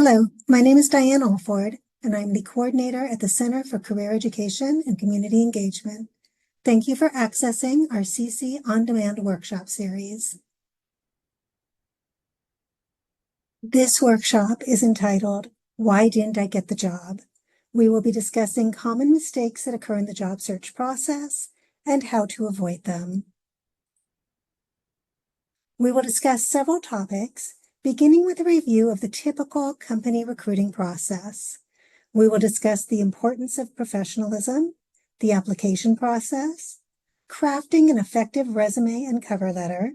Hello, my name is Diane Alford, and I'm the coordinator at the Center for Career Education and Community Engagement. Thank you for accessing our CC On Demand workshop series. This workshop is entitled, Why Didn't I Get the Job? We will be discussing common mistakes that occur in the job search process and how to avoid them. We will discuss several topics, beginning with a review of the typical company recruiting process. We will discuss the importance of professionalism, the application process, crafting an effective resume and cover letter,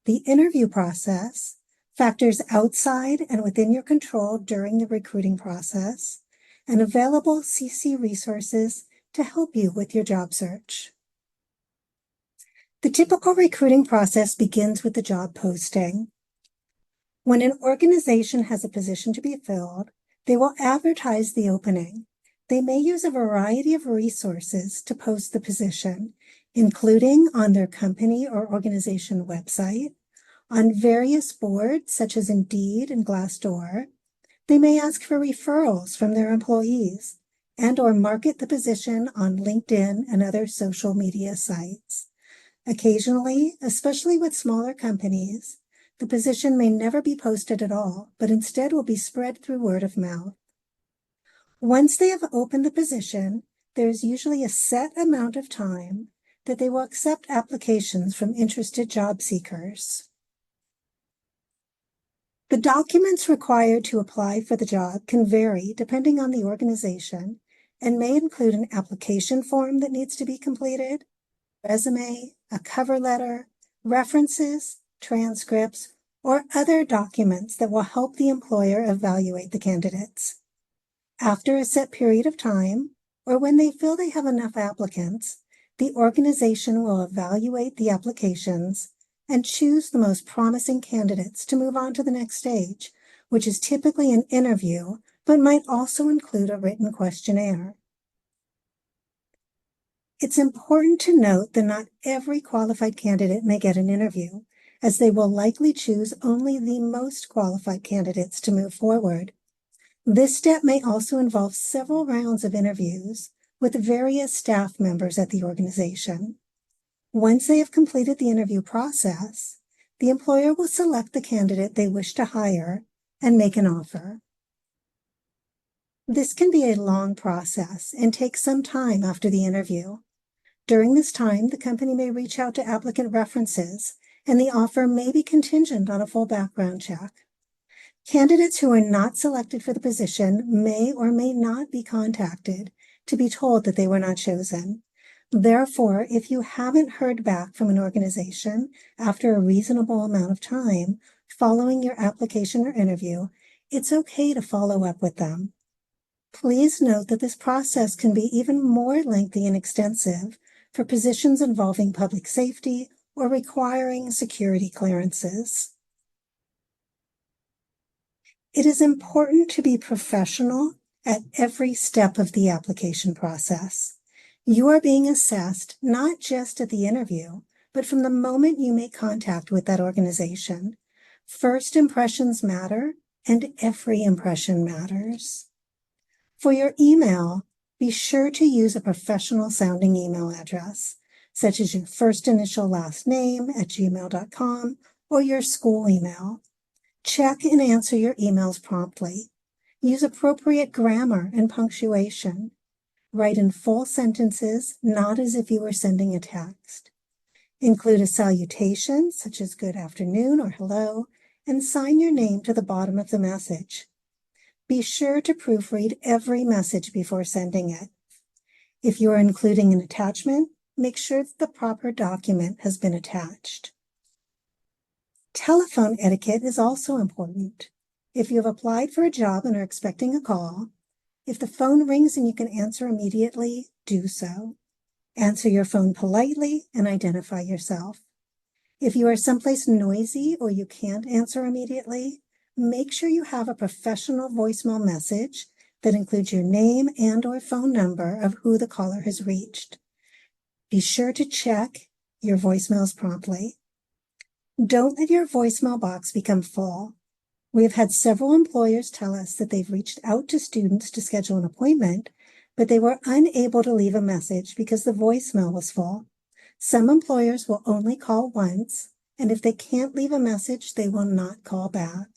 the interview process, factors outside and within your control during the recruiting process, and available CC resources to help you with your job search. The typical recruiting process begins with the job posting. When an organization has a position to be filled, they will advertise the opening. They may use a variety of resources to post the position, including on their company or organization website, on various boards such as Indeed and Glassdoor. They may ask for referrals from their employees and/or market the position on LinkedIn and other social media sites. Occasionally, especially with smaller companies, the position may never be posted at all, but instead will be spread through word of mouth. Once they have opened the position, there is usually a set amount of time that they will accept applications from interested job seekers. The documents required to apply for the job can vary depending on the organization and may include an application form that needs to be completed, resume, a cover letter, references, transcripts, or other documents that will help the employer evaluate the candidates. After a set period of time, or when they feel they have enough applicants, the organization will evaluate the applications and choose the most promising candidates to move on to the next stage, which is typically an interview, but might also include a written questionnaire. It's important to note that not every qualified candidate may get an interview, as they will likely choose only the most qualified candidates to move forward. This step may also involve several rounds of interviews with various staff members at the organization. Once they have completed the interview process, the employer will select the candidate they wish to hire and make an offer. This can be a long process and take some time after the interview. During this time, the company may reach out to applicant references, and the offer may be contingent on a full background check. Candidates who are not selected for the position may or may not be contacted to be told that they were not chosen. Therefore, if you haven't heard back from an organization after a reasonable amount of time following your application or interview, it's okay to follow up with them. Please note that this process can be even more lengthy and extensive for positions involving public safety or requiring security clearances. It is important to be professional at every step of the application process. You are being assessed not just at the interview, but from the moment you make contact with that organization. First impressions matter, and every impression matters. For your email, be sure to use a professional sounding email address, such as your first initial last name at gmail.com or your school email. Check and answer your emails promptly. Use appropriate grammar and punctuation. Write in full sentences, not as if you were sending a text. Include a salutation, such as good afternoon or hello, and sign your name to the bottom of the message. Be sure to proofread every message before sending it. If you are including an attachment, make sure that the proper document has been attached. Telephone etiquette is also important. If you have applied for a job and are expecting a call, if the phone rings and you can answer immediately, do so. Answer your phone politely and identify yourself. If you are someplace noisy or you can't answer immediately, make sure you have a professional voicemail message that includes your name and/or phone number of who the caller has reached. Be sure to check your voicemails promptly. Don't let your voicemail box become full. We have had several employers tell us that they've reached out to students to schedule an appointment, but they were unable to leave a message because the voicemail was full. Some employers will only call once, and if they can't leave a message, they will not call back.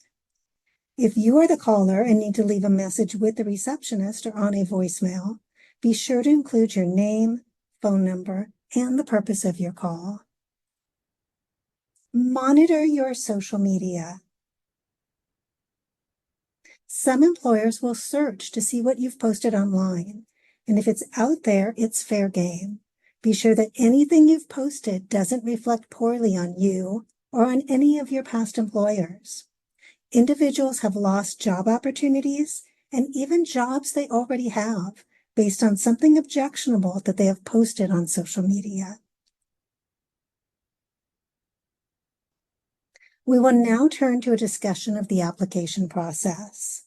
If you are the caller and need to leave a message with the receptionist or on a voicemail, be sure to include your name, phone number, and the purpose of your call. Monitor your social media. Some employers will search to see what you've posted online, and if it's out there, it's fair game. Be sure that anything you've posted doesn't reflect poorly on you or on any of your past employers. Individuals have lost job opportunities and even jobs they already have based on something objectionable that they have posted on social media. We will now turn to a discussion of the application process.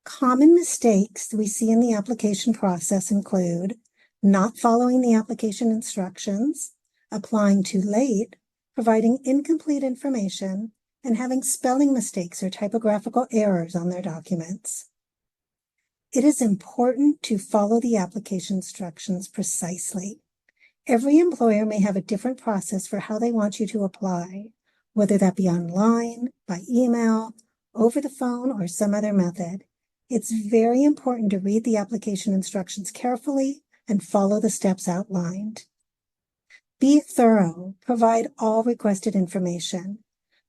Common mistakes we see in the application process include not following the application instructions, applying too late, providing incomplete information, and having spelling mistakes or typographical errors on their documents. It is important to follow the application instructions precisely. Every employer may have a different process for how they want you to apply, whether that be online, by email, over the phone, or some other method. It's very important to read the application instructions carefully and follow the steps outlined. Be thorough. Provide all requested information.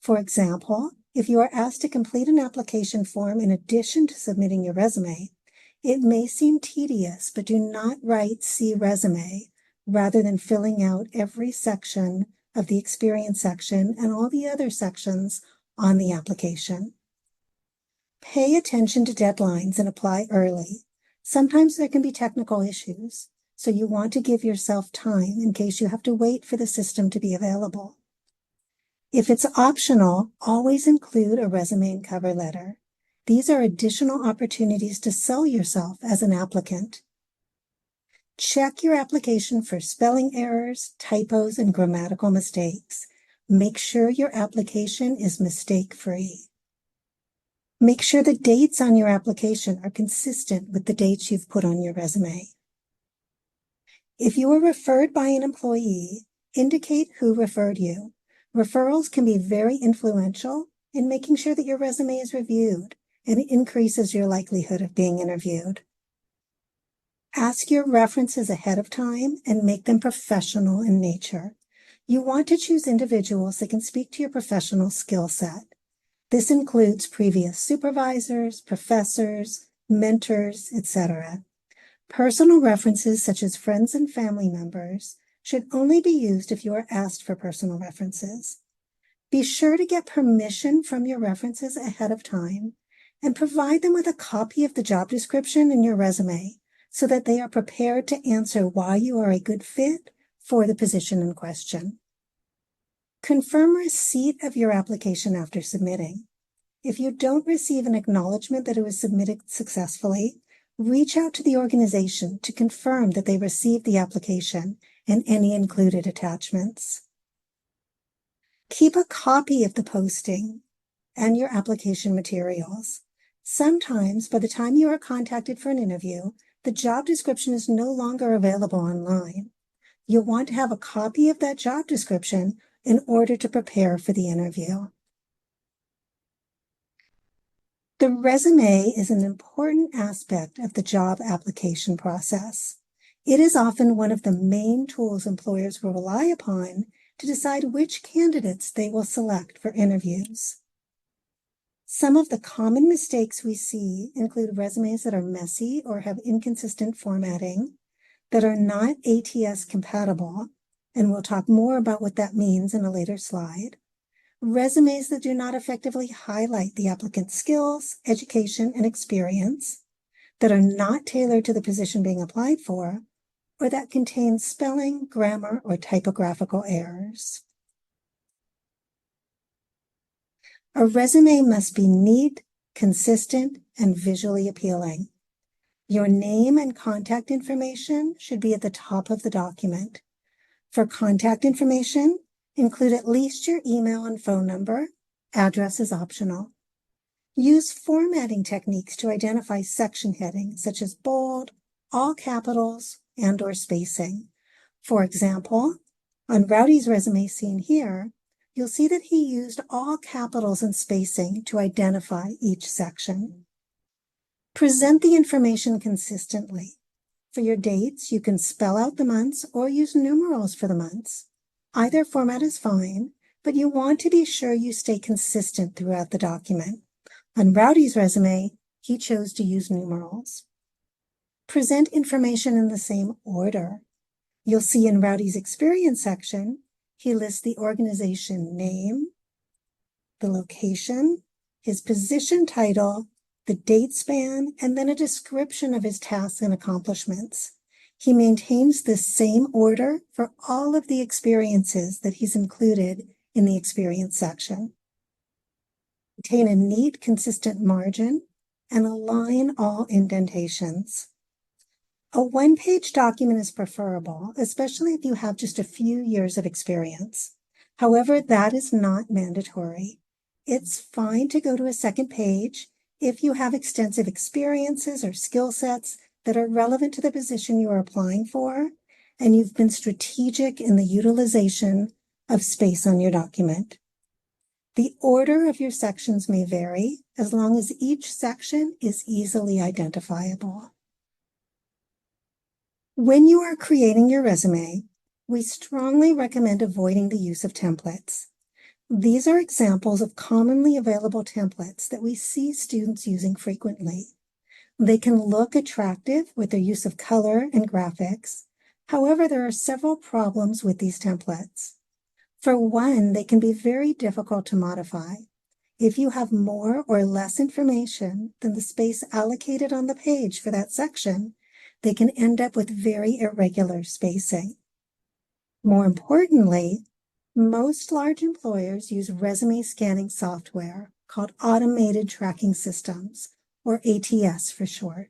For example, if you are asked to complete an application form in addition to submitting your resume, it may seem tedious, but do not write "See resume" rather than filling out every section of the experience section and all the other sections on the application. Pay attention to deadlines and apply early. Sometimes there can be technical issues, so you want to give yourself time in case you have to wait for the system to be available. If it's optional, always include a resume and cover letter. These are additional opportunities to sell yourself as an applicant. Check your application for spelling errors, typos, and grammatical mistakes. Make sure your application is mistake-free. Make sure the dates on your application are consistent with the dates you've put on your resume. If you were referred by an employee, indicate who referred you. Referrals can be very influential in making sure that your resume is reviewed and increases your likelihood of being interviewed. Ask your references ahead of time and make them professional in nature. You want to choose individuals that can speak to your professional skill set. This includes previous supervisors, professors, mentors, etc. Personal references such as friends and family members should only be used if you are asked for personal references. Be sure to get permission from your references ahead of time and provide them with a copy of the job description in your resume so that they are prepared to answer why you are a good fit for the position in question. Confirm receipt of your application after submitting. If you don't receive an acknowledgement that it was submitted successfully, reach out to the organization to confirm that they received the application and any included attachments. Keep a copy of the posting and your application materials. Sometimes, by the time you are contacted for an interview, the job description is no longer available online. You'll want to have a copy of that job description in order to prepare for the interview. The resume is an important aspect of the job application process. It is often one of the main tools employers will rely upon to decide which candidates they will select for interviews. Some of the common mistakes we see include resumes that are messy or have inconsistent formatting, that are not ATS compatible, and we'll talk more about what that means in a later slide. Resumes that do not effectively highlight the applicant's skills, education, and experience, that are not tailored to the position being applied for, or that contain spelling, grammar, or typographical errors. A resume must be neat, consistent, and visually appealing. Your name and contact information should be at the top of the document. For contact information, include at least your email and phone number. Address is optional. Use formatting techniques to identify section headings such as bold, all capitals, and/or spacing. For example, on Rowdy's resume seen here, you'll see that he used all capitals and spacing to identify each section. Present the information consistently. For your dates, you can spell out the months or use numerals for the months. Either format is fine, but you want to be sure you stay consistent throughout the document. On Rowdy's resume, he chose to use numerals. Present information in the same order. You'll see in Rowdy's experience section, he lists the organization name, the location, his position title, the date span, and then a description of his tasks and accomplishments. He maintains the same order for all of the experiences that he's included in the experience section. Maintain a neat, consistent margin and align all indentations. A one-page document is preferable, especially if you have just a few years of experience. However, that is not mandatory. It's fine to go to a second page if you have extensive experiences or skill sets that are relevant to the position you are applying for, and you've been strategic in the utilization of space on your document. The order of your sections may vary as long as each section is easily identifiable. When you are creating your resume, we strongly recommend avoiding the use of templates. These are examples of commonly available templates that we see students using frequently. They can look attractive with their use of color and graphics. However, there are several problems with these templates. For one, they can be very difficult to modify. If you have more or less information than the space allocated on the page for that section, they can end up with very irregular spacing. More importantly, most large employers use resume scanning software called Automated Tracking Systems, or ATS for short.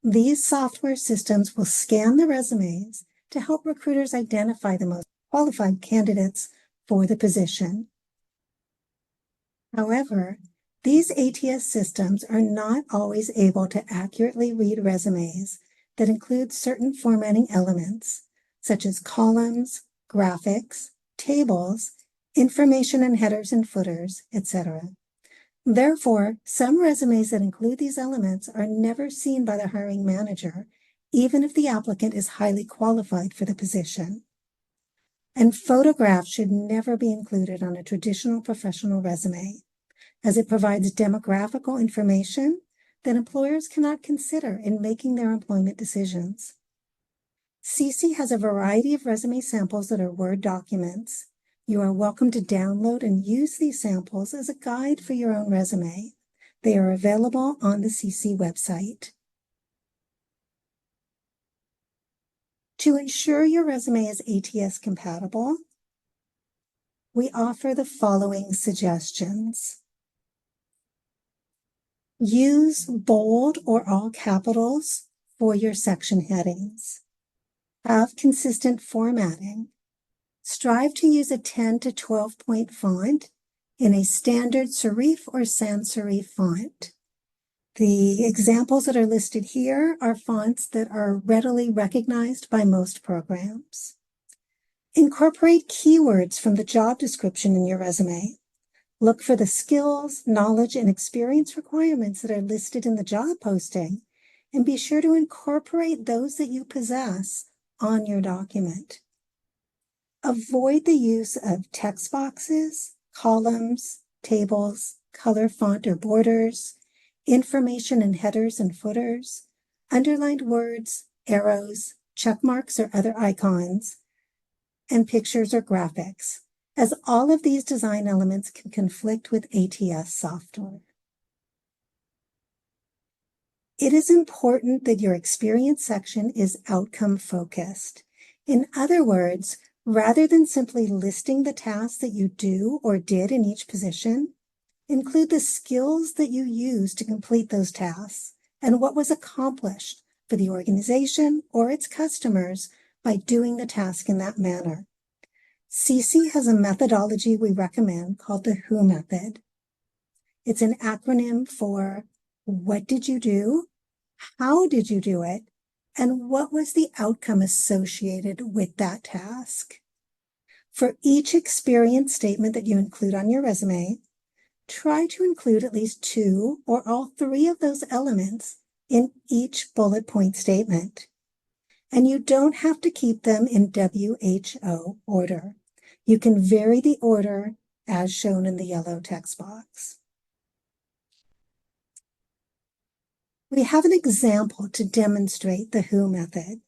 These software systems will scan the resumes to help recruiters identify the most qualified candidates for the position. However, these ATS systems are not always able to accurately read resumes that include certain formatting elements, such as columns, graphics, tables, information and headers and footers, etc. Therefore, some resumes that include these elements are never seen by the hiring manager, even if the applicant is highly qualified for the position. And photographs should never be included on a traditional professional resume, as it provides demographical information that employers cannot consider in making their employment decisions. CC has a variety of resume samples that are Word documents. You are welcome to download and use these samples as a guide for your own resume. They are available on the CC website. To ensure your resume is ATS compatible, we offer the following suggestions. Use bold or all capitals for your section headings. Have consistent formatting. Strive to use a 10 to 12 point font in a standard serif or sans serif font. The examples that are listed here are fonts that are readily recognized by most programs. Incorporate keywords from the job description in your resume. Look for the skills, knowledge, and experience requirements that are listed in the job posting, and be sure to incorporate those that you possess on your document. Avoid the use of text boxes, columns, tables, color font or borders, information in headers and footers, underlined words, arrows, check marks or other icons, and pictures or graphics, as all of these design elements can conflict with ATS software. It is important that your experience section is outcome focused. In other words, rather than simply listing the tasks that you do or did in each position, include the skills that you use to complete those tasks and what was accomplished for the organization or its customers by doing the task in that manner. CC has a methodology we recommend called the WHO method. It's an acronym for what did you do, how did you do it, and what was the outcome associated with that task. For each experience statement that you include on your resume, try to include at least 2 or all 3 of those elements in each bullet point statement. And you don't have to keep them in WHO order. You can vary the order as shown in the yellow text box. We have an example to demonstrate the WHO method.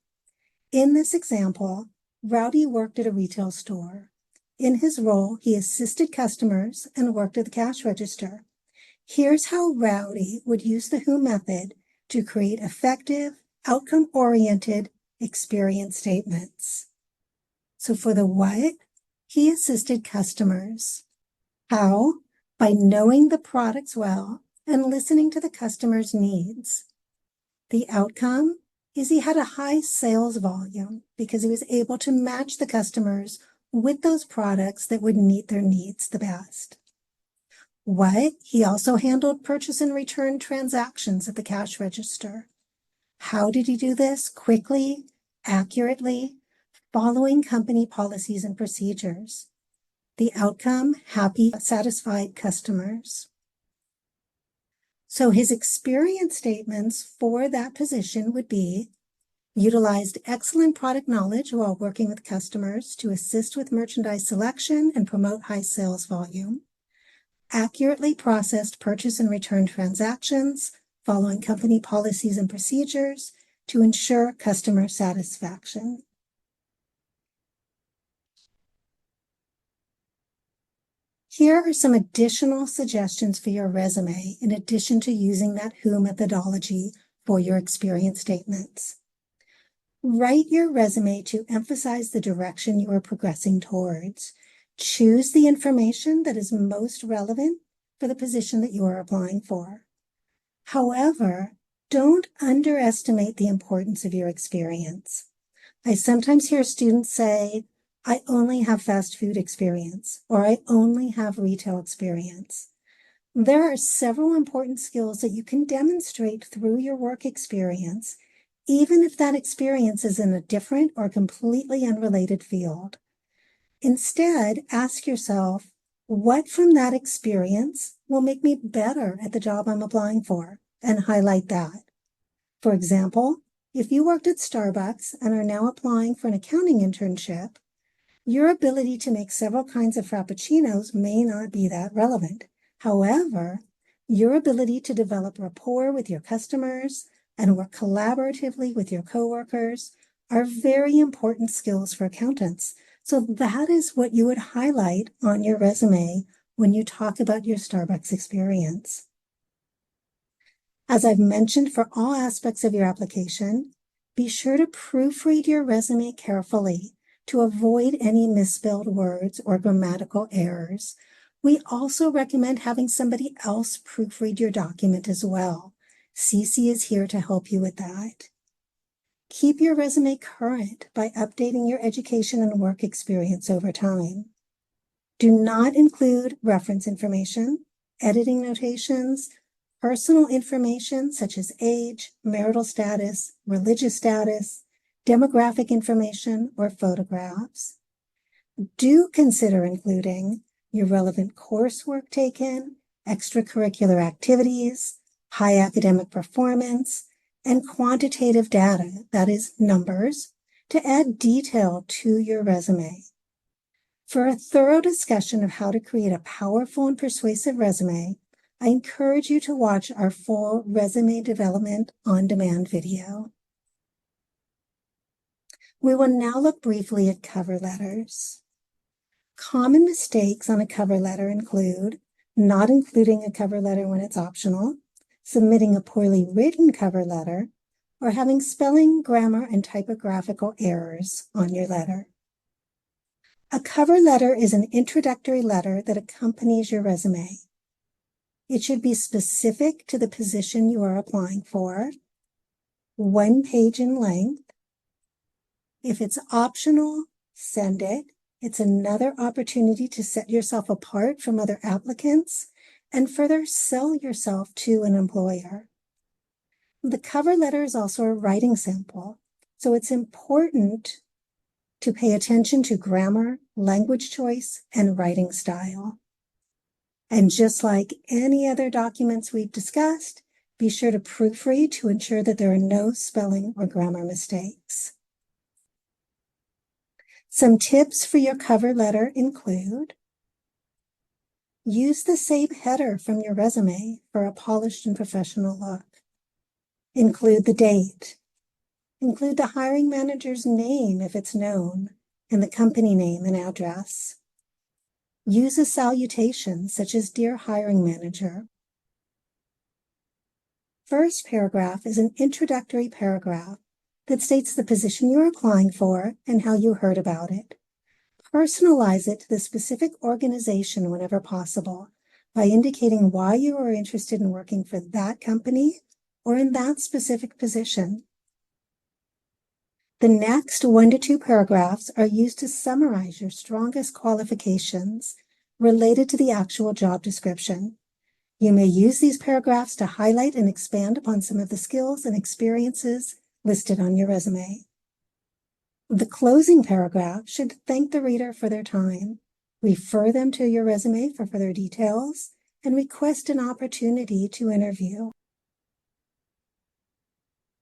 In this example, Rowdy worked at a retail store. In his role, he assisted customers and worked at the cash register. Here's how Rowdy would use the WHO method to create effective, outcome-oriented experience statements. So for the what, he assisted customers. How? By knowing the products well and listening to the customer's needs. The outcome is he had a high sales volume because he was able to match the customers with those products that would meet their needs the best. What? He also handled purchase and return transactions at the cash register. How did he do this? Quickly, accurately, following company policies and procedures. The outcome, happy, satisfied customers. So his experience statements for that position would be: utilized excellent product knowledge while working with customers to assist with merchandise selection and promote high sales volume. Accurately processed purchase and return transactions following company policies and procedures to ensure customer satisfaction. Here are some additional suggestions for your resume in addition to using that WHO methodology for your experience statements. Write your resume to emphasize the direction you are progressing towards. Choose the information that is most relevant for the position that you are applying for. However, don't underestimate the importance of your experience. I sometimes hear students say, I only have fast food experience, or I only have retail experience. There are several important skills that you can demonstrate through your work experience, even if that experience is in a different or completely unrelated field. Instead, ask yourself, what from that experience will make me better at the job I'm applying for, and highlight that. For example, if you worked at Starbucks and are now applying for an accounting internship, your ability to make several kinds of frappuccinos may not be that relevant. However, your ability to develop rapport with your customers and work collaboratively with your coworkers are very important skills for accountants. So that is what you would highlight on your resume when you talk about your Starbucks experience. As I've mentioned, for all aspects of your application, be sure to proofread your resume carefully to avoid any misspelled words or grammatical errors. We also recommend having somebody else proofread your document as well. CC is here to help you with that. Keep your resume current by updating your education and work experience over time. Do not include reference information, editing notations, personal information such as age, marital status, religious status, demographic information, or photographs. Do consider including your relevant coursework taken, extracurricular activities, high academic performance, and quantitative data, that is, numbers, to add detail to your resume. For a thorough discussion of how to create a powerful and persuasive resume, I encourage you to watch our full resume development on-demand video. We will now look briefly at cover letters. Common mistakes on a cover letter include not including a cover letter when it's optional, submitting a poorly written cover letter, or having spelling, grammar, and typographical errors on your letter. A cover letter is an introductory letter that accompanies your resume. It should be specific to the position you are applying for, 1 page in length. If it's optional, send it. It's another opportunity to set yourself apart from other applicants and further sell yourself to an employer. The cover letter is also a writing sample, so it's important to pay attention to grammar, language choice, and writing style. And just like any other documents we've discussed, be sure to proofread to ensure that there are no spelling or grammar mistakes. Some tips for your cover letter include: use the same header from your resume for a polished and professional look. Include the date. Include the hiring manager's name if it's known, and the company name and address. Use a salutation such as "Dear Hiring Manager." First paragraph is an introductory paragraph that states the position you're applying for and how you heard about it. Personalize it to the specific organization whenever possible by indicating why you are interested in working for that company or in that specific position. The next 1 to 2 paragraphs are used to summarize your strongest qualifications related to the actual job description. You may use these paragraphs to highlight and expand upon some of the skills and experiences listed on your resume. The closing paragraph should thank the reader for their time, refer them to your resume for further details, and request an opportunity to interview.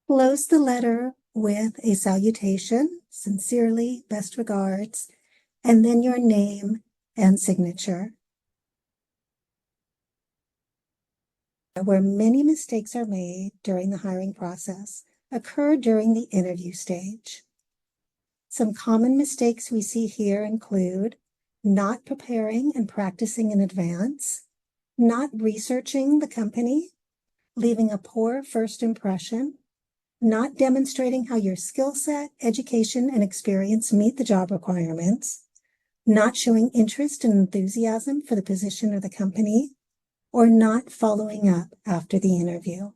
Close the letter with a salutation, "Sincerely, best regards," and then your name and signature. Where many mistakes are made during the hiring process occur during the interview stage. Some common mistakes we see here include not preparing and practicing in advance, not researching the company, leaving a poor first impression, not demonstrating how your skill set, education, and experience meet the job requirements, not showing interest and enthusiasm for the position or the company, or not following up after the interview.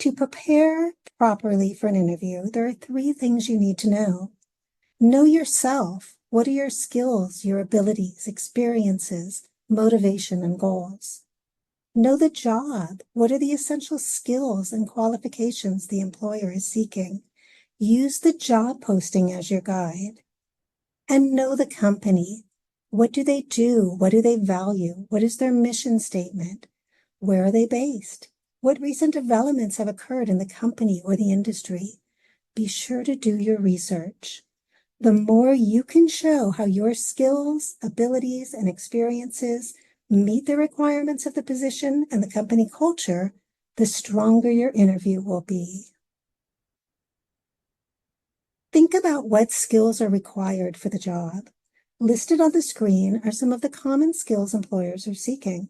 To prepare properly for an interview, there are 3 things you need to know. Know yourself. What are your skills, your abilities, experiences, motivation, and goals? Know the job. What are the essential skills and qualifications the employer is seeking? Use the job posting as your guide. And know the company. What do they do? What do they value? What is their mission statement? Where are they based? What recent developments have occurred in the company or the industry? Be sure to do your research. The more you can show how your skills, abilities, and experiences meet the requirements of the position and the company culture, the stronger your interview will be. Think about what skills are required for the job. Listed on the screen are some of the common skills employers are seeking.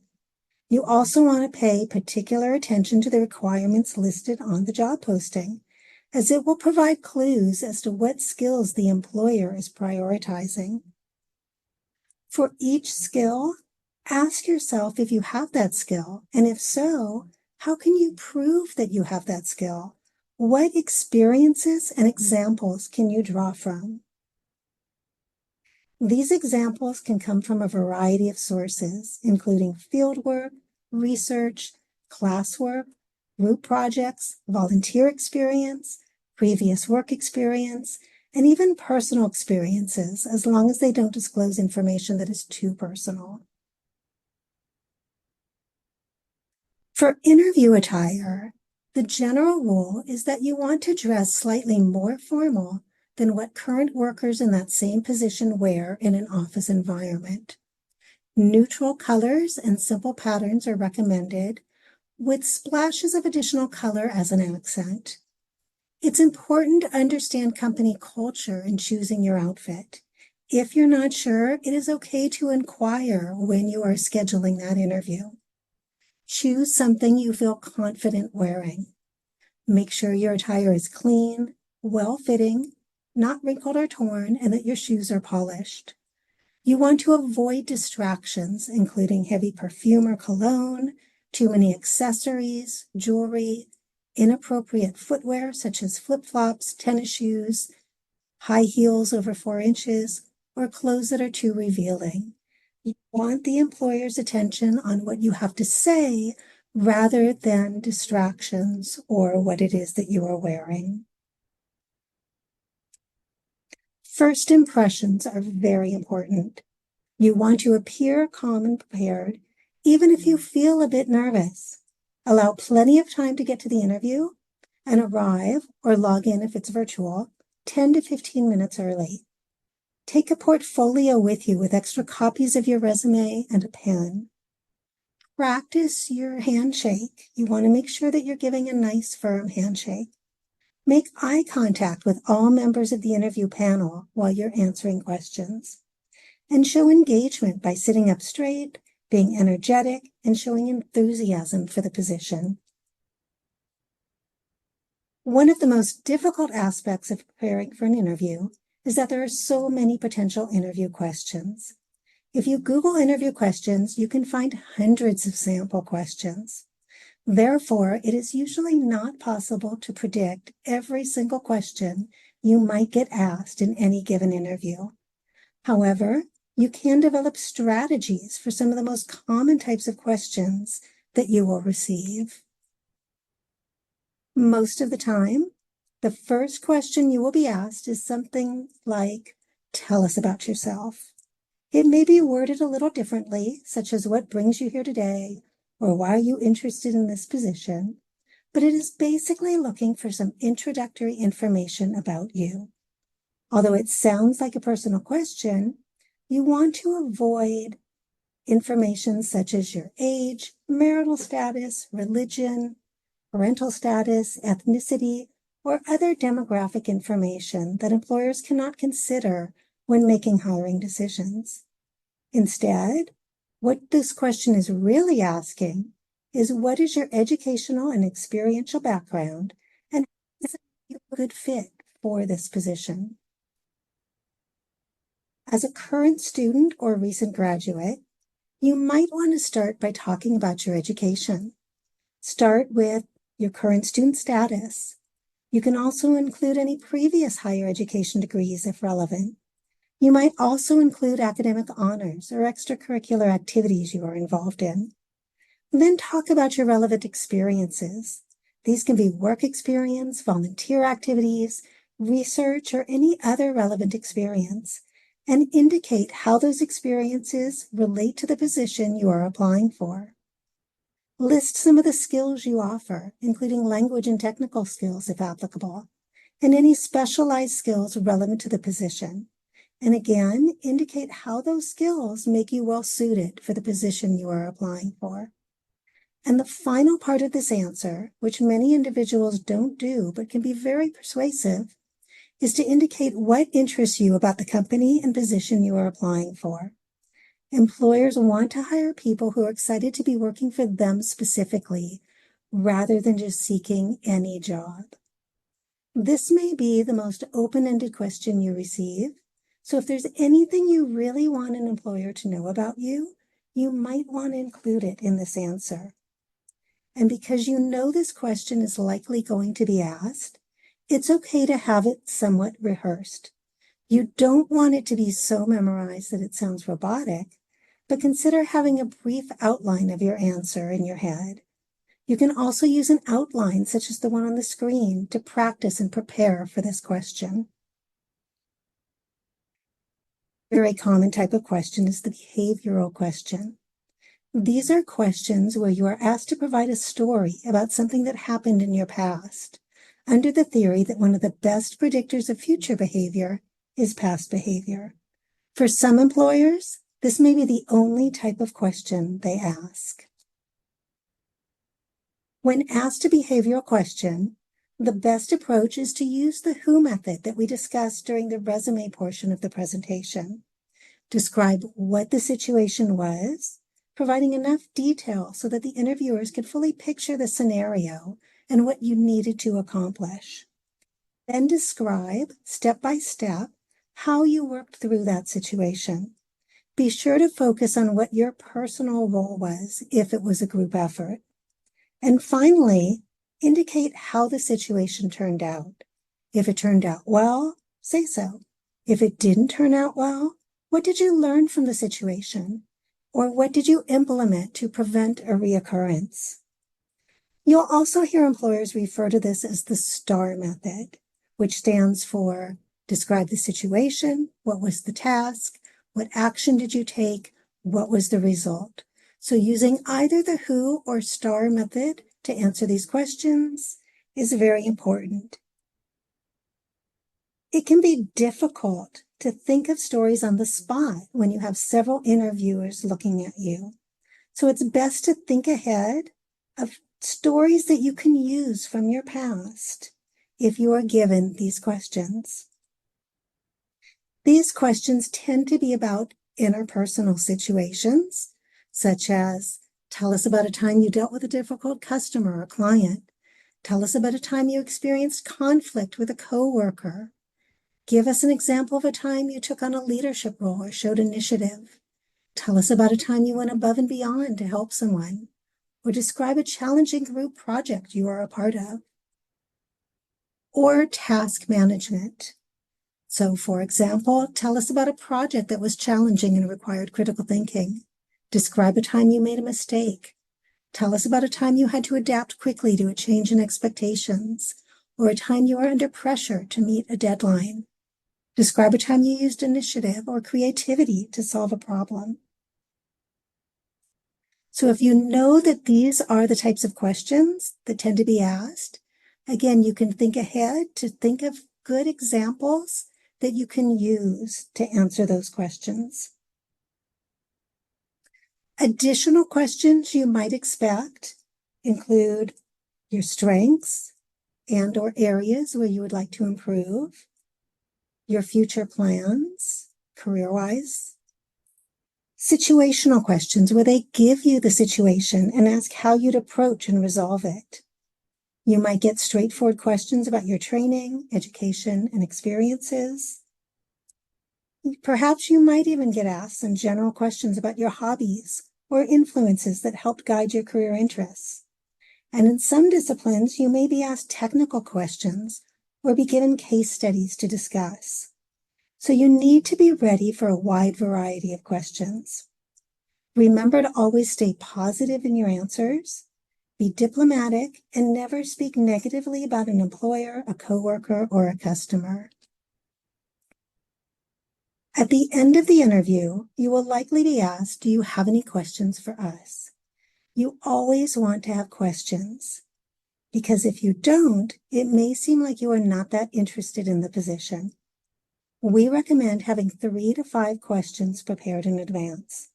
You also want to pay particular attention to the requirements listed on the job posting, as it will provide clues as to what skills the employer is prioritizing. For each skill, ask yourself if you have that skill, and if so, how can you prove that you have that skill? What experiences and examples can you draw from? These examples can come from a variety of sources, including fieldwork, research, classwork, group projects, volunteer experience, previous work experience, and even personal experiences, as long as they don't disclose information that is too personal. For interview attire, the general rule is that you want to dress slightly more formal than what current workers in that same position wear in an office environment. Neutral colors and simple patterns are recommended, with splashes of additional color as an accent. It's important to understand company culture in choosing your outfit. If you're not sure, it is okay to inquire when you are scheduling that interview. Choose something you feel confident wearing. Make sure your attire is clean, well-fitting, not wrinkled or torn, and that your shoes are polished. You want to avoid distractions, including heavy perfume or cologne, too many accessories, jewelry, inappropriate footwear such as flip-flops, tennis shoes, high heels over 4 inches, or clothes that are too revealing. You want the employer's attention on what you have to say rather than distractions or what it is that you are wearing. First impressions are very important. You want to appear calm and prepared, even if you feel a bit nervous. Allow plenty of time to get to the interview and arrive or log in if it's virtual 10 to 15 minutes early. Take a portfolio with you with extra copies of your resume and a pen. Practice your handshake. You want to make sure that you're giving a nice, firm handshake. Make eye contact with all members of the interview panel while you're answering questions. And show engagement by sitting up straight, being energetic, and showing enthusiasm for the position. One of the most difficult aspects of preparing for an interview is that there are so many potential interview questions. If you Google interview questions, you can find hundreds of sample questions. Therefore, it is usually not possible to predict every single question you might get asked in any given interview. However, you can develop strategies for some of the most common types of questions that you will receive. Most of the time, the first question you will be asked is something like, "Tell us about yourself." It may be worded a little differently, such as "What brings you here today?" or "Why are you interested in this position?" But it is basically looking for some introductory information about you. Although it sounds like a personal question, you want to avoid information such as your age, marital status, religion, parental status, ethnicity, or other demographic information that employers cannot consider when making hiring decisions. Instead, what this question is really asking is, what is your educational and experiential background, and is it a good fit for this position? As a current student or recent graduate, you might want to start by talking about your education. Start with your current student status. You can also include any previous higher education degrees if relevant. You might also include academic honors or extracurricular activities you are involved in. Then talk about your relevant experiences. These can be work experience, volunteer activities, research, or any other relevant experience, and indicate how those experiences relate to the position you are applying for. List some of the skills you offer, including language and technical skills if applicable, and any specialized skills relevant to the position. And again, indicate how those skills make you well suited for the position you are applying for. And the final part of this answer, which many individuals don't do but can be very persuasive, is to indicate what interests you about the company and position you are applying for. Employers want to hire people who are excited to be working for them specifically, rather than just seeking any job. This may be the most open-ended question you receive, so if there's anything you really want an employer to know about you, you might want to include it in this answer. And because you know this question is likely going to be asked, it's okay to have it somewhat rehearsed. You don't want it to be so memorized that it sounds robotic, but consider having a brief outline of your answer in your head. You can also use an outline such as the one on the screen to practice and prepare for this question. A very common type of question is the behavioral question. These are questions where you are asked to provide a story about something that happened in your past, under the theory that one of the best predictors of future behavior is past behavior. For some employers, this may be the only type of question they ask. When asked a behavioral question, the best approach is to use the who method that we discussed during the resume portion of the presentation. Describe what the situation was, providing enough detail so that the interviewers could fully picture the scenario and what you needed to accomplish. Then describe, step by step, how you worked through that situation. Be sure to focus on what your personal role was if it was a group effort. And finally, indicate how the situation turned out. If it turned out well, say so. If it didn't turn out well, what did you learn from the situation? Or what did you implement to prevent a reoccurrence? You'll also hear employers refer to this as the STAR method, which stands for describe the situation, what was the task, what action did you take, what was the result. So using either the WHO or STAR method to answer these questions is very important. It can be difficult to think of stories on the spot when you have several interviewers looking at you. So it's best to think ahead of stories that you can use from your past if you are given these questions. These questions tend to be about interpersonal situations, such as, tell us about a time you dealt with a difficult customer or client. Tell us about a time you experienced conflict with a coworker. Give us an example of a time you took on a leadership role or showed initiative. Tell us about a time you went above and beyond to help someone, or describe a challenging group project you are a part of. Or task management. So, for example, tell us about a project that was challenging and required critical thinking. Describe a time you made a mistake. Tell us about a time you had to adapt quickly to a change in expectations, or a time you were under pressure to meet a deadline. Describe a time you used initiative or creativity to solve a problem. So if you know that these are the types of questions that tend to be asked, again, you can think ahead to think of good examples that you can use to answer those questions. Additional questions you might expect include your strengths and or areas where you would like to improve, your future plans, career-wise. Situational questions where they give you the situation and ask how you'd approach and resolve it. You might get straightforward questions about your training, education, and experiences. Perhaps you might even get asked some general questions about your hobbies or influences that helped guide your career interests. And in some disciplines, you may be asked technical questions or be given case studies to discuss. So you need to be ready for a wide variety of questions. Remember to always stay positive in your answers, be diplomatic, and never speak negatively about an employer, a coworker, or a customer. At the end of the interview, you will likely be asked, do you have any questions for us? You always want to have questions, because if you don't, it may seem like you are not that interested in the position. We recommend having 3 to 5 questions prepared in advance.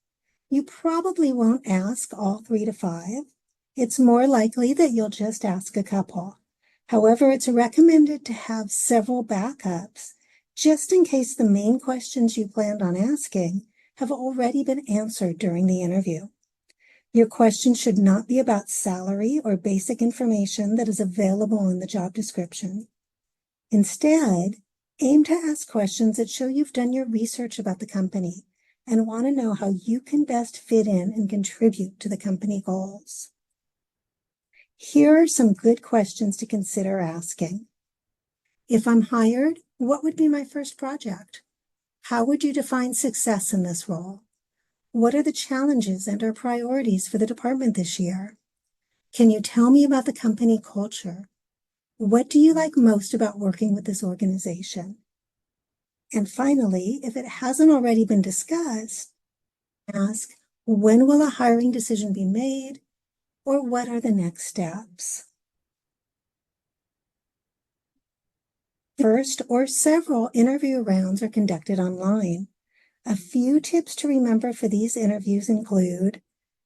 You probably won't ask all 3 to 5. It's more likely that you'll just ask a couple. However, it's recommended to have several backups, just in case the main questions you planned on asking have already been answered during the interview. Your questions should not be about salary or basic information that is available in the job description. Instead, aim to ask questions that show you've done your research about the company and want to know how you can best fit in and contribute to the company goals. Here are some good questions to consider asking. If I'm hired, what would be my first project? How would you define success in this role? What are the challenges and/or priorities for the department this year? Can you tell me about the company culture? What do you like most about working with this organization? And finally, if it hasn't already been discussed, ask, when will a hiring decision be made, or what are the next steps? First or several interview rounds are conducted online. A few tips to remember for these interviews include,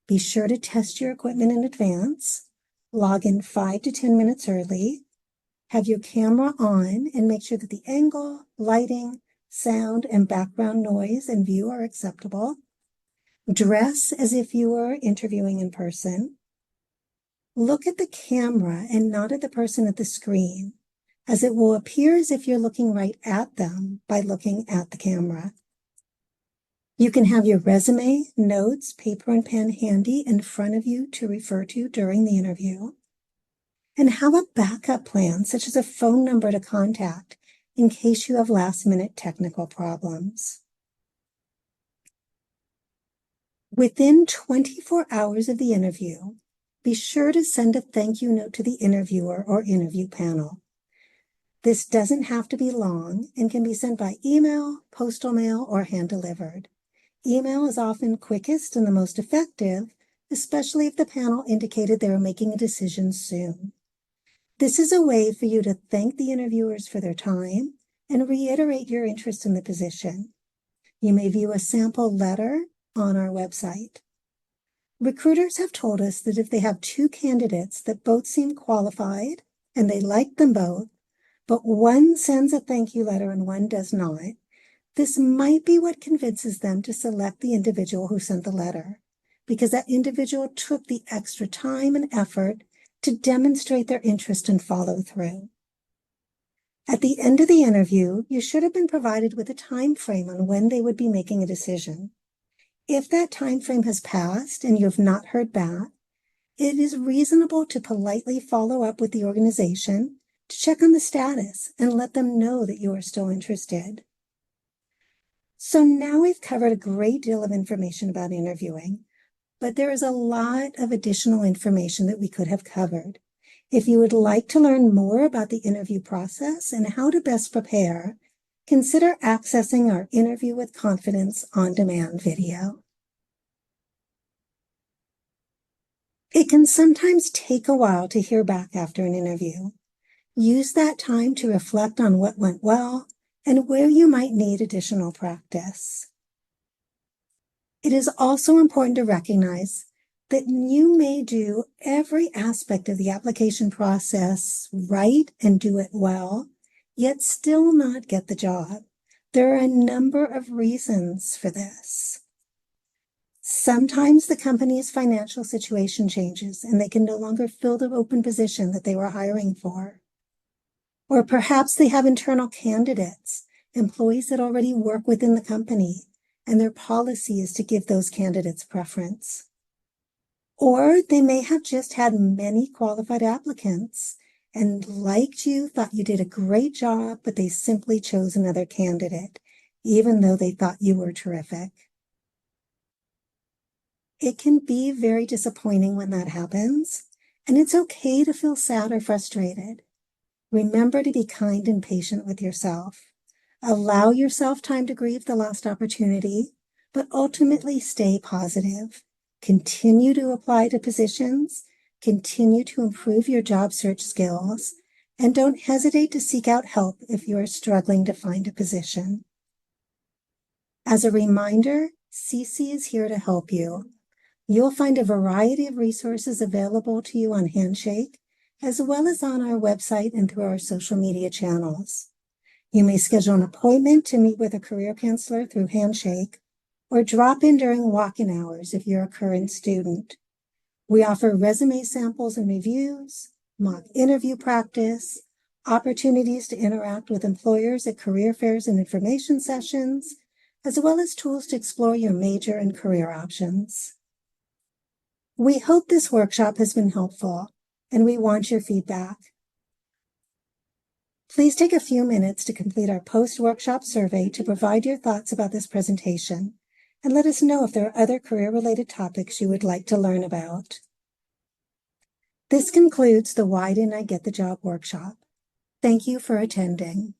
be sure to test your equipment in advance, log in 5 to 10 minutes early, have your camera on and make sure that the angle, lighting, sound, and background noise and view are acceptable. Dress as if you were interviewing in person. Look at the camera and not at the person at the screen, as it will appear as if you're looking right at them by looking at the camera. You can have your resume, notes, paper, and pen handy in front of you to refer to during the interview. And have a backup plan, such as a phone number to contact in case you have last-minute technical problems. Within 24 hours of the interview, be sure to send a thank you note to the interviewer or interview panel. This doesn't have to be long and can be sent by email, postal mail, or hand-delivered. Email is often quickest and the most effective, especially if the panel indicated they were making a decision soon. This is a way for you to thank the interviewers for their time and reiterate your interest in the position. You may view a sample letter on our website. Recruiters have told us that if they have two candidates that both seem qualified and they like them both, but one sends a thank you letter and one does not, this might be what convinces them to select the individual who sent the letter, because that individual took the extra time and effort to demonstrate their interest and follow through. At the end of the interview, you should have been provided with a time frame on when they would be making a decision. If that time frame has passed and you have not heard back, it is reasonable to politely follow up with the organization to check on the status and let them know that you are still interested. So now we've covered a great deal of information about interviewing, but there is a lot of additional information that we could have covered. If you would like to learn more about the interview process and how to best prepare, consider accessing our Interview with Confidence on-demand video. It can sometimes take a while to hear back after an interview. Use that time to reflect on what went well and where you might need additional practice. It is also important to recognize that you may do every aspect of the application process right and do it well, yet still not get the job. There are a number of reasons for this. Sometimes the company's financial situation changes and they can no longer fill the open position that they were hiring for. Or perhaps they have internal candidates, employees that already work within the company, and their policy is to give those candidates preference. Or they may have just had many qualified applicants and liked you, thought you did a great job, but they simply chose another candidate, even though they thought you were terrific. It can be very disappointing when that happens, and it's okay to feel sad or frustrated. Remember to be kind and patient with yourself. Allow yourself time to grieve the lost opportunity, but ultimately stay positive. Continue to apply to positions, continue to improve your job search skills, and don't hesitate to seek out help if you are struggling to find a position. As a reminder, CC is here to help you. You'll find a variety of resources available to you on Handshake, as well as on our website and through our social media channels. You may schedule an appointment to meet with a career counselor through Handshake, or drop in during walk-in hours if you're a current student. We offer resume samples and reviews, mock interview practice, opportunities to interact with employers at career fairs and information sessions, as well as tools to explore your major and career options. We hope this workshop has been helpful, and we want your feedback. Please take a few minutes to complete our post-workshop survey to provide your thoughts about this presentation, and let us know if there are other career-related topics you would like to learn about. This concludes the Why Didn't I Get the Job workshop. Thank you for attending.